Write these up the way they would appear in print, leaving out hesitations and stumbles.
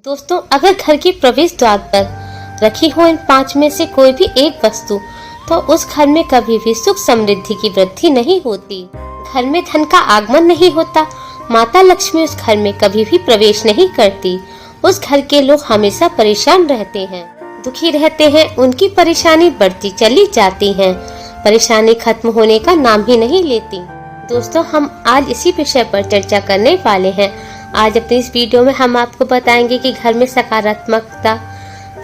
दोस्तों, अगर घर के प्रवेश द्वार पर रखी हो इन 5 में से कोई भी एक वस्तु, तो उस घर में कभी भी सुख समृद्धि की वृद्धि नहीं होती। घर में धन का आगमन नहीं होता। माता लक्ष्मी उस घर में कभी भी प्रवेश नहीं करती। उस घर के लोग हमेशा परेशान रहते हैं, दुखी रहते हैं। उनकी परेशानी बढ़ती चली जाती है, परेशानी खत्म होने का नाम ही नहीं लेती। दोस्तों, हम आज इसी विषय पर चर्चा करने वाले हैं। आज अपनी इस वीडियो में हम आपको बताएंगे कि घर में सकारात्मकता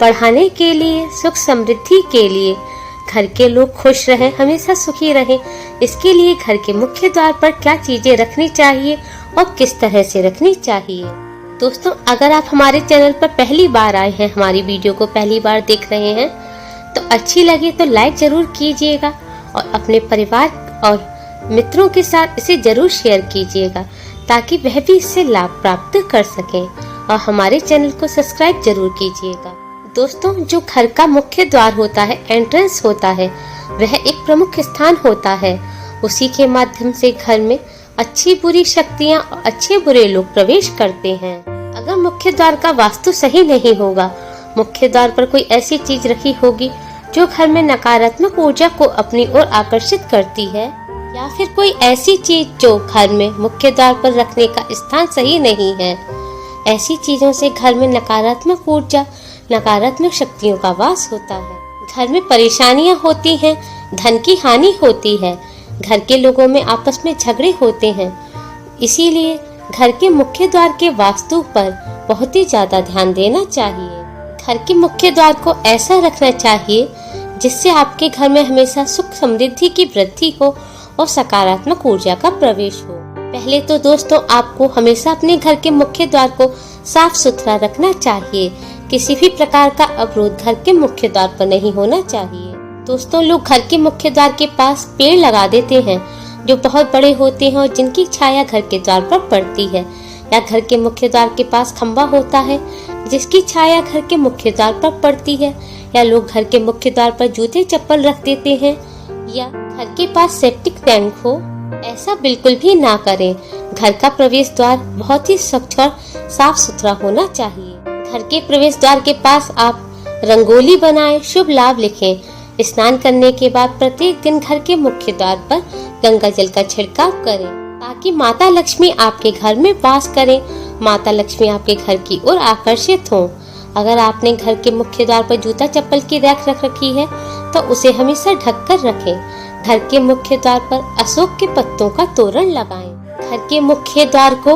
बढ़ाने के लिए, सुख समृद्धि के लिए, घर के लोग खुश रहें, हमेशा सुखी रहें, इसके लिए घर के मुख्य द्वार पर क्या चीजें रखनी चाहिए और किस तरह से रखनी चाहिए। दोस्तों, अगर आप हमारे चैनल पर पहली बार आए हैं, हमारी वीडियो को पहली बार देख रहे हैं, तो अच्छी लगे तो लाइक जरूर कीजिएगा और अपने परिवार और मित्रों के साथ इसे जरूर शेयर कीजिएगा, ताकि वह भी इससे लाभ प्राप्त कर सकें, और हमारे चैनल को सब्सक्राइब जरूर कीजिएगा। दोस्तों, जो घर का मुख्य द्वार होता है, एंट्रेंस होता है, वह एक प्रमुख स्थान होता है। उसी के माध्यम से घर में अच्छी बुरी शक्तियां और अच्छे बुरे लोग प्रवेश करते हैं। अगर मुख्य द्वार का वास्तु सही नहीं होगा, मुख्य द्वार पर कोई ऐसी चीज रखी होगी जो घर में नकारात्मक ऊर्जा को अपनी ओर आकर्षित करती है, या फिर कोई ऐसी चीज जो घर में मुख्य द्वार पर रखने का स्थान सही नहीं है, ऐसी चीजों से घर में नकारात्मक ऊर्जा, नकारात्मक शक्तियों का वास होता है। घर में परेशानियां होती हैं, धन की हानि होती है, घर के लोगों में आपस में झगड़े होते हैं। इसीलिए घर के मुख्य द्वार के वास्तु पर बहुत ही ज्यादा ध्यान देना चाहिए। घर के मुख्य द्वार को ऐसा रखना चाहिए जिससे आपके घर में हमेशा सुख समृद्धि की वृद्धि हो और सकारात्मक ऊर्जा का प्रवेश हो। पहले तो दोस्तों, आपको हमेशा अपने घर के मुख्य द्वार को साफ सुथरा रखना चाहिए। किसी भी प्रकार का अवरोध घर के मुख्य द्वार पर नहीं होना चाहिए। दोस्तों, लोग घर के मुख्य द्वार के पास पेड़ लगा देते हैं जो बहुत बड़े होते हैं और जिनकी छाया घर के द्वार पर पड़ती है, या घर के मुख्य द्वार के पास खंबा होता है जिसकी छाया घर के मुख्य द्वार पर पड़ती है, या लोग घर के मुख्य द्वार पर जूते चप्पल रख देते हैं, या घर के पास सेप्टिक टैंक हो। ऐसा बिल्कुल भी ना करें। घर का प्रवेश द्वार बहुत ही स्वच्छ और साफ सुथरा होना चाहिए। घर के प्रवेश द्वार के पास आप रंगोली बनाएं, शुभ लाभ लिखें। स्नान करने के बाद प्रत्येक दिन घर के मुख्य द्वार पर गंगा जल का छिड़काव करें, ताकि माता लक्ष्मी आपके घर में वास करें, माता लक्ष्मी आपके घर की ओर आकर्षित हों। अगर आपने घर के मुख्य द्वार पर जूता चप्पल की रैक रख रखी है, तो उसे हमेशा ढक कर रखें। घर के मुख्य द्वार पर अशोक के पत्तों का तोरण लगाएं। घर के मुख्य द्वार को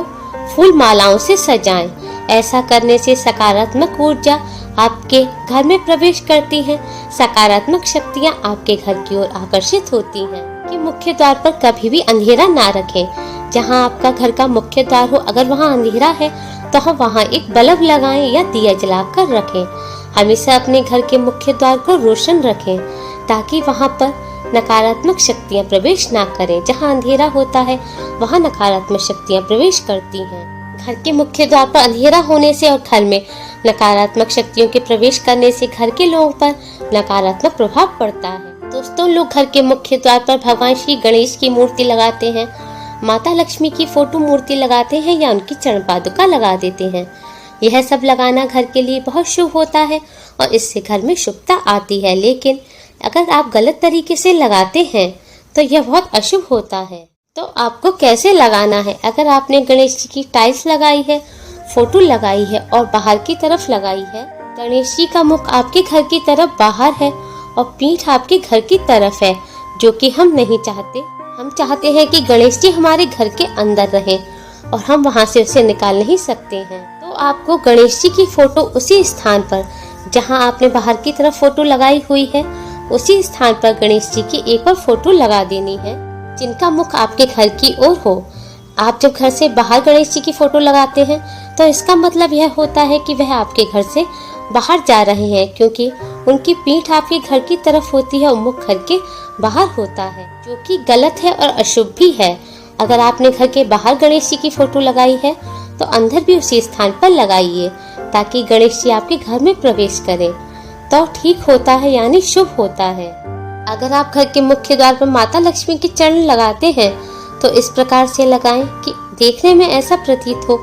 फूल मालाओं से सजाएं। ऐसा करने से सकारात्मक ऊर्जा आपके घर में प्रवेश करती है, सकारात्मक शक्तियां आपके घर की ओर आकर्षित होती हैं। कि मुख्य द्वार पर कभी भी अंधेरा ना रखें। जहां आपका घर का मुख्य द्वार हो, अगर वहां अंधेरा है तो हम वहां एक बल्ब लगाएं या दिया जलाकर रखें। हमेशा अपने घर के मुख्य द्वार को रोशन रखें, ताकि वहां पर नकारात्मक शक्तियां प्रवेश ना करें। जहां अंधेरा होता है वहां नकारात्मक शक्तियां प्रवेश करती हैं। घर के मुख्य द्वार पर अंधेरा होने से और घर में नकारात्मक शक्तियों के प्रवेश करने से घर के लोगों पर नकारात्मक प्रभाव पड़ता है। दोस्तों, लोग घर के मुख्य द्वार पर भगवान श्री गणेश की मूर्ति लगाते हैं, माता लक्ष्मी की फोटो मूर्ति लगाते हैं, या उनकी चरण पादुका लगा देते हैं। यह सब लगाना घर के लिए बहुत शुभ होता है और इससे घर में शुभता आती है। लेकिन अगर आप गलत तरीके से लगाते हैं तो यह बहुत अशुभ होता है। तो आपको कैसे लगाना है? अगर आपने गणेश जी की टाइल्स लगाई है, फोटो लगाई है और बाहर की तरफ लगाई है, गणेश जी का मुख आपके घर की तरफ बाहर है और पीठ आपके घर की तरफ है, जो कि हम नहीं चाहते। हम चाहते हैं कि गणेश जी हमारे घर के अंदर रहें और हम वहां से उसे निकाल नहीं सकते हैं। तो आपको गणेश जी की फोटो उसी स्थान पर जहां आपने बाहर की तरफ फोटो लगाई हुई है, उसी स्थान पर गणेश जी की एक और फोटो लगा देनी है, जिनका मुख आपके घर की ओर हो। आप जब घर से बाहर गणेश जी की फोटो लगाते हैं, तो इसका मतलब यह होता है कि वह आपके घर से बाहर जा रहे हैं, क्योंकि उनकी पीठ आपके घर की तरफ होती है और मुख घर के बाहर होता है, जो कि गलत है और अशुभ भी है। अगर आपने घर के बाहर गणेश जी की फोटो लगाई है, तो अंदर भी उसी स्थान पर लगाइए, ताकि गणेश जी आपके घर में प्रवेश करें, तो ठीक होता है, यानी शुभ होता है। अगर आप घर के मुख्य द्वार पर माता लक्ष्मी के चरण लगाते हैं, तो इस प्रकार से लगाएं कि देखने में ऐसा प्रतीत हो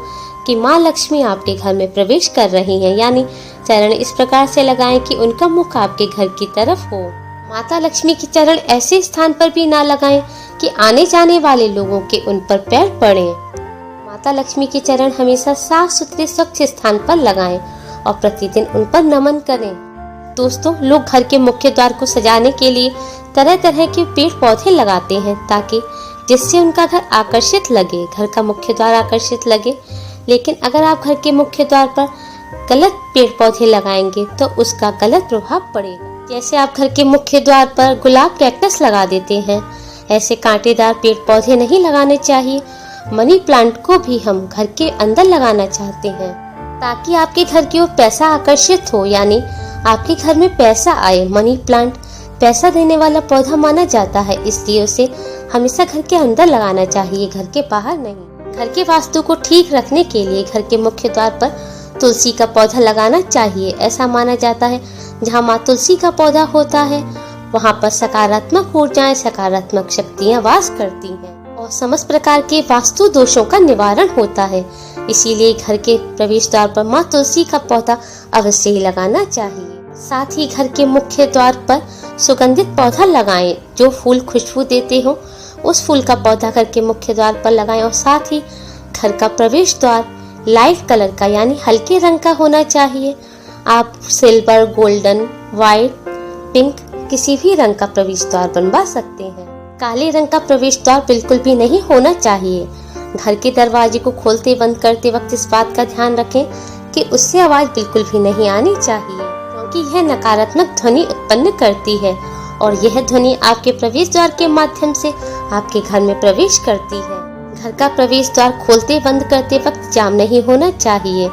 कि माँ लक्ष्मी आपके घर में प्रवेश कर रही हैं, यानी चरण इस प्रकार से लगाएं कि उनका मुख आपके घर की तरफ हो। माता लक्ष्मी के चरण ऐसे स्थान पर भी ना लगाएं कि आने जाने वाले लोगों के उन पर पैर पड़े। माता लक्ष्मी के चरण हमेशा साफ सुथरे स्वच्छ स्थान पर लगाएं और प्रतिदिन उन पर नमन करें। दोस्तों, लोग घर के मुख्य द्वार को सजाने के लिए तरह तरह के पेड़ पौधे लगाते हैं ताकि जिससे उनका घर आकर्षित लगे, घर का मुख्य द्वार आकर्षित लगे। लेकिन अगर आप घर के मुख्य द्वार पर गलत पेड़ पौधे लगाएंगे तो उसका गलत प्रभाव पड़ेगा। जैसे आप घर के मुख्य द्वार पर गुलाब कैक्टस लगा देते हैं, ऐसे कांटेदार पेड़ पौधे नहीं लगाने चाहिए। मनी प्लांट को भी हम घर के अंदर लगाना चाहते हैं ताकि आपके घर की ओर पैसा आकर्षित हो, यानी आपके घर में पैसा आए। मनी प्लांट पैसा देने वाला पौधा माना जाता है, इसलिए उसे हमेशा घर के अंदर लगाना चाहिए, घर के बाहर नहीं। घर के वास्तु को ठीक रखने के लिए घर के मुख्य द्वार पर तुलसी का पौधा लगाना चाहिए। ऐसा माना जाता है जहाँ माँ तुलसी का पौधा होता है वहाँ पर सकारात्मक ऊर्जाएं, सकारात्मक शक्तियाँ वास करती हैं और समस्त प्रकार के वास्तु दोषों का निवारण होता है। इसीलिए घर के प्रवेश द्वार पर माँ तुलसी का पौधा अवश्य ही लगाना चाहिए। साथ ही घर के मुख्य द्वार पर सुगंधित पौधा लगाएं जो फूल खुशबू देते हो, उस फूल का पौधा घर के मुख्य द्वार पर लगाएं। और साथ ही घर का प्रवेश द्वार लाइट कलर का यानी हल्के रंग का होना चाहिए। आप सिल्वर, गोल्डन, व्हाइट, पिंक किसी भी रंग का प्रवेश द्वार बनवा सकते हैं। काले रंग का प्रवेश द्वार बिल्कुल भी नहीं होना चाहिए। घर के दरवाजे को खोलते बंद करते वक्त इस बात का ध्यान रखें कि उससे आवाज बिल्कुल भी नहीं आनी चाहिए, क्योंकि यह नकारात्मक ध्वनि उत्पन्न करती है और यह ध्वनि आपके प्रवेश द्वार के माध्यम से आपके घर में प्रवेश करती है। घर का प्रवेश द्वार खोलते बंद करते वक्त जाम नहीं होना चाहिए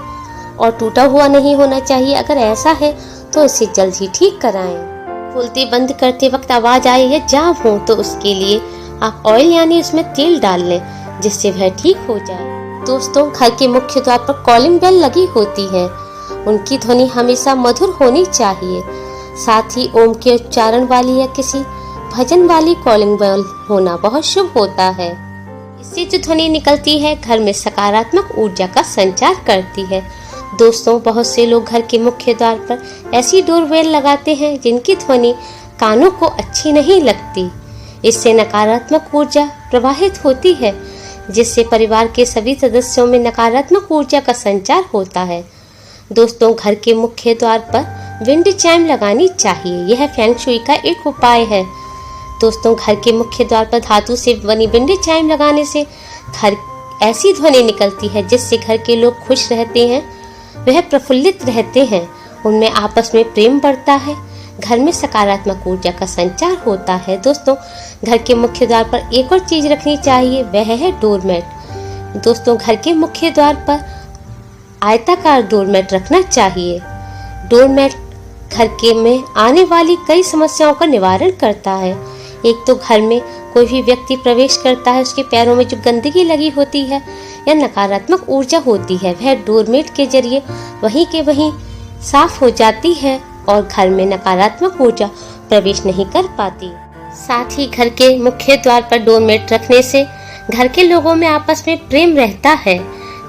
और टूटा हुआ नहीं होना चाहिए। अगर ऐसा है तो इसे जल्द ही ठीक कराएं। खोलते बंद करते वक्त आवाज आए या जाम हो तो उसके लिए आप ऑयल यानी उसमें तेल डाल लें, जिससे वह ठीक हो जाए। दोस्तों, घर के मुख्य द्वार पर कॉलिंग बेल लगी होती है, उनकी ध्वनि हमेशा मधुर होनी चाहिए। साथ ही ओम के उच्चारण वाली या किसी भजन वाली कॉलिंग बेल होना बहुत शुभ होता है। इससे जो ध्वनि निकलती है घर में सकारात्मक ऊर्जा का संचार करती है। दोस्तों, बहुत से लोग घर के मुख्य द्वार पर ऐसी डोरबेल लगाते हैं जिनकी ध्वनि कानों को अच्छी नहीं लगती। इससे नकारात्मक ऊर्जा प्रवाहित होती है, जिससे परिवार के सभी सदस्यों में नकारात्मक ऊर्जा का संचार होता है। दोस्तों, घर के मुख्य द्वार पर विंड चाइम लगानी चाहिए, यह फेंग शुई का एक उपाय है। दोस्तों, घर के मुख्य द्वार पर धातु से बनी विंड चाइम लगाने से घर ऐसी ध्वनि निकलती है जिससे घर के लोग खुश रहते हैं, वह प्रफुल्लित रहते हैं, उनमें आपस में प्रेम बढ़ता है, घर में सकारात्मक ऊर्जा का संचार होता है। दोस्तों, घर के मुख्य द्वार पर एक और चीज रखनी चाहिए, वह है डोरमेट। दोस्तों, घर के मुख्य द्वार पर आयताकार डोरमेट रखना चाहिए। डोरमेट घर के में आने वाली कई समस्याओं का निवारण करता है। एक तो घर में कोई भी व्यक्ति प्रवेश करता है, उसके पैरों में जो गंदगी लगी होती है या नकारात्मक ऊर्जा होती है, वह डोरमेट के जरिए वहीं के वहीं साफ हो जाती है और घर में नकारात्मक ऊर्जा प्रवेश नहीं कर पाती। साथ ही घर के मुख्य द्वार पर डोरमेट रखने से घर के लोगों में आपस में प्रेम रहता है,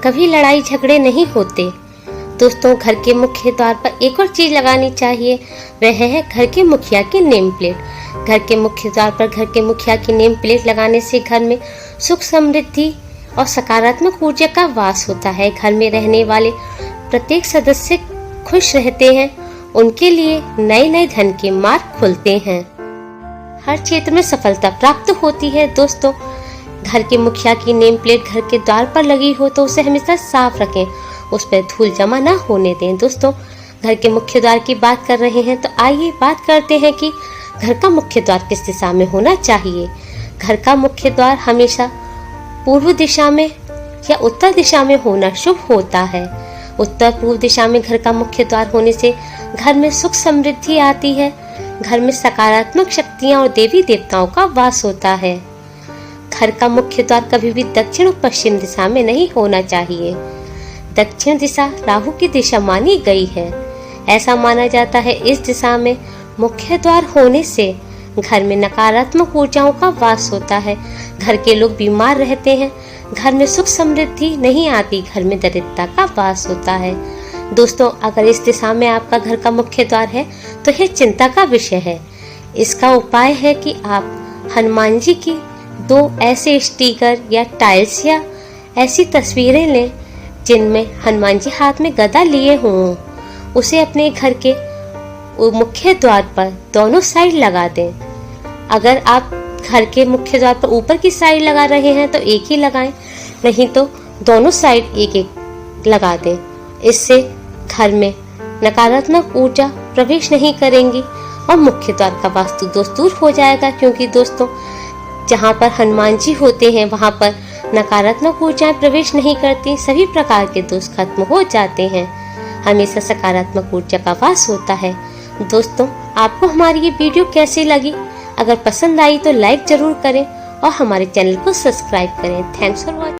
कभी लड़ाई झगड़े नहीं होते। दोस्तों, घर के मुख्य द्वार पर एक और चीज लगानी चाहिए, वह है घर के मुखिया की नेम प्लेट। घर के मुख्य द्वार पर घर के मुखिया की नेम प्लेट लगाने से घर में सुख समृद्धि और सकारात्मक ऊर्जा का वास होता है। घर में रहने वाले प्रत्येक सदस्य खुश रहते हैं, उनके लिए नए नए धन के मार्ग खुलते हैं, हर क्षेत्र में सफलता प्राप्त होती है। दोस्तों, घर के मुखिया की नेम प्लेट घर के द्वार पर लगी हो तो उसे हमेशा साफ रखें, उस पर धूल जमा ना होने दें। दोस्तों, घर के मुख्य द्वार की बात कर रहे हैं तो आइए बात करते हैं कि घर का मुख्य द्वार किस दिशा में होना चाहिए। घर का मुख्य द्वार हमेशा पूर्व दिशा में या उत्तर दिशा में होना शुभ होता है। उत्तर पूर्व दिशा में घर का मुख्य द्वार होने से घर में सुख समृद्धि आती है, घर में सकारात्मक शक्तियां और देवी देवताओं का वास होता है। घर का मुख्य द्वार कभी भी दक्षिण और पश्चिम दिशा में नहीं होना चाहिए। दक्षिण दिशा राहु की दिशा मानी गई है। ऐसा माना जाता है इस दिशा में मुख्य द्वार होने से घर में नकारात्मक ऊर्जाओं का वास होता है, घर के लोग बीमार रहते हैं, घर में सुख समृद्धि नहीं आती, घर में दरिद्रता का वास होता है। दोस्तों, अगर इस दिशा में आपका घर का मुख्य द्वार है तो यह चिंता का विषय है। इसका उपाय है कि आप हनुमान जी की 2 ऐसे स्टिकर या टाइल्स या ऐसी तस्वीरें लें जिनमें हनुमान जी हाथ में गदा लिए हों। उसे अपने घर के मुख्य द्वार पर दोनों साइड लगा दें। अगर आप घर के मुख्य द्वार पर ऊपर की साइड लगा रहे हैं तो एक ही लगाएं, नहीं तो दोनों साइड एक एक लगा दें। इससे घर में नकारात्मक ऊर्जा प्रवेश नहीं करेंगी और मुख्य द्वार का वास्तु दोष दूर हो जाएगा। क्योंकि दोस्तों, जहाँ पर हनुमान जी होते हैं वहाँ पर नकारात्मक ऊर्जाएं प्रवेश नहीं करती, सभी प्रकार के दोष खत्म हो जाते हैं, हमेशा सकारात्मक ऊर्जा का वास होता है। दोस्तों, आपको हमारी ये वीडियो कैसी लगी? अगर पसंद आई तो लाइक जरूर करें और हमारे चैनल को सब्सक्राइब करें। Thanks for watching.